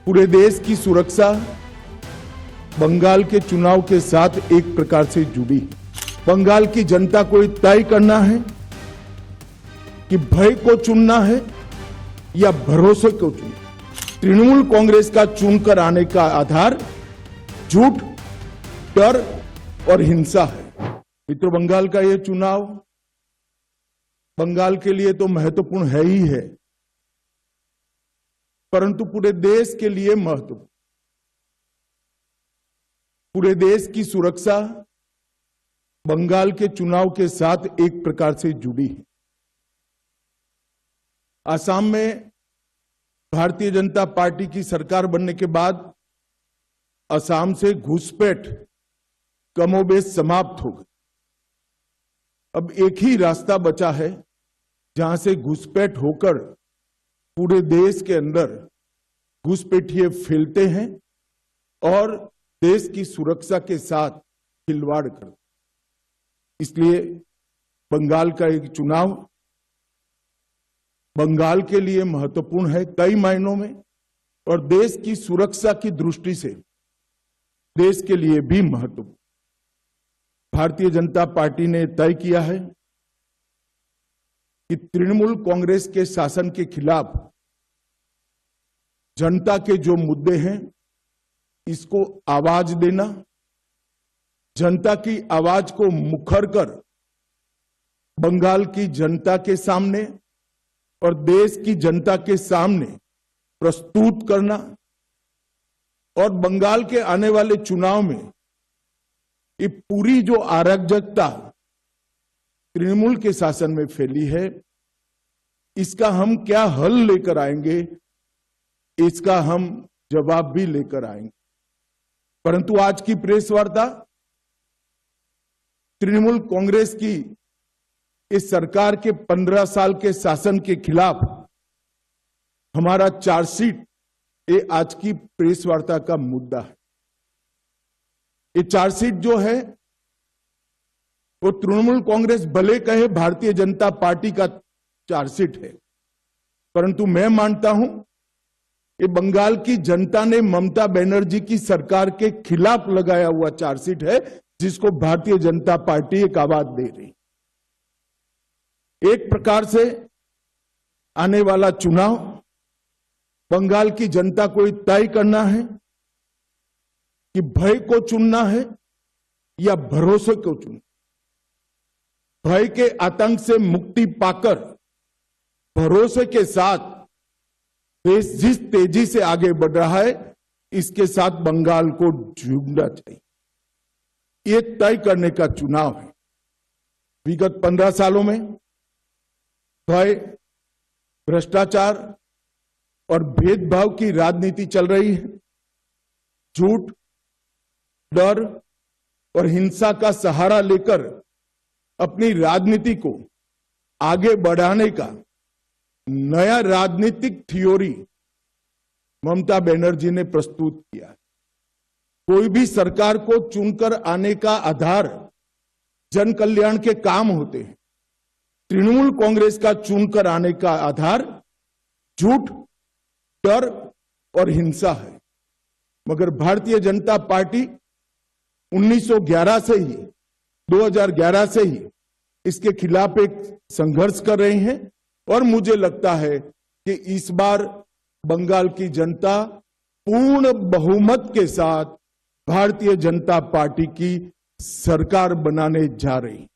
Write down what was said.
पूरे देश की सुरक्षा बंगाल के चुनाव के साथ एक प्रकार से जुड़ी है। बंगाल की जनता को तय करना है कि भय को चुनना है या भरोसे को चुनना। तृणमूल कांग्रेस का चुनकर आने का आधार झूठ, डर और हिंसा है। मित्रों, बंगाल का यह चुनाव बंगाल के लिए तो महत्वपूर्ण है ही है, परंतु पूरे देश के लिए महत्वपूर्ण। पूरे देश की सुरक्षा बंगाल के चुनाव के साथ एक प्रकार से जुड़ी है। असम में भारतीय जनता पार्टी की सरकार बनने के बाद असम से घुसपैठ कमोबेश समाप्त हो गई। अब एक ही रास्ता बचा है जहां से घुसपैठ होकर पूरे देश के अंदर घुसपैठिए फैलते हैं और देश की सुरक्षा के साथ खिलवाड़ करते। इसलिए बंगाल का एक चुनाव बंगाल के लिए महत्वपूर्ण है कई मायनों में, और देश की सुरक्षा की दृष्टि से देश के लिए भी महत्वपूर्ण। भारतीय जनता पार्टी ने तय किया है कि तृणमूल कांग्रेस के शासन के खिलाफ जनता के जो मुद्दे हैं इसको आवाज देना, जनता की आवाज को मुखर कर बंगाल की जनता के सामने और देश की जनता के सामने प्रस्तुत करना, और बंगाल के आने वाले चुनाव में ये पूरी जो अराजकता तृणमूल के शासन में फैली है इसका हम क्या हल लेकर आएंगे, इसका हम जवाब भी लेकर आएंगे। परंतु आज की प्रेस वार्ता तृणमूल कांग्रेस की इस सरकार के 15 साल के शासन के खिलाफ हमारा चार्जशीट, ये आज की प्रेस वार्ता का मुद्दा है। ये चार्जशीट जो है वो तृणमूल कांग्रेस भले कहे भारतीय जनता पार्टी का चार्जशीट है, परंतु मैं मानता हूं ये बंगाल की जनता ने ममता बनर्जी की सरकार के खिलाफ लगाया हुआ चार्जशीट है, जिसको भारतीय जनता पार्टी एक आवाज दे रही। एक प्रकार से आने वाला चुनाव बंगाल की जनता को तय करना है कि भय को चुनना है या भरोसे को चुनना। भय के आतंक से मुक्ति पाकर भरोसे के साथ देश जिस तेजी से आगे बढ़ रहा है इसके साथ बंगाल को जुड़ना चाहिए। ये तय करने का चुनाव है। विगत 15 सालों में भय, भ्रष्टाचार और भेदभाव की राजनीति चल रही है। झूठ, डर और हिंसा का सहारा लेकर अपनी राजनीति को आगे बढ़ाने का नया राजनीतिक थ्योरी ममता बनर्जी ने प्रस्तुत किया। कोई भी सरकार को चुनकर आने का आधार जन कल्याण के काम होते हैं। तृणमूल कांग्रेस का चुनकर आने का आधार झूठ, डर और हिंसा है। मगर भारतीय जनता पार्टी 1911 से ही 2011 से ही इसके खिलाफ एक संघर्ष कर रहे हैं, और मुझे लगता है कि इस बार बंगाल की जनता पूर्ण बहुमत के साथ भारतीय जनता पार्टी की सरकार बनाने जा रही है।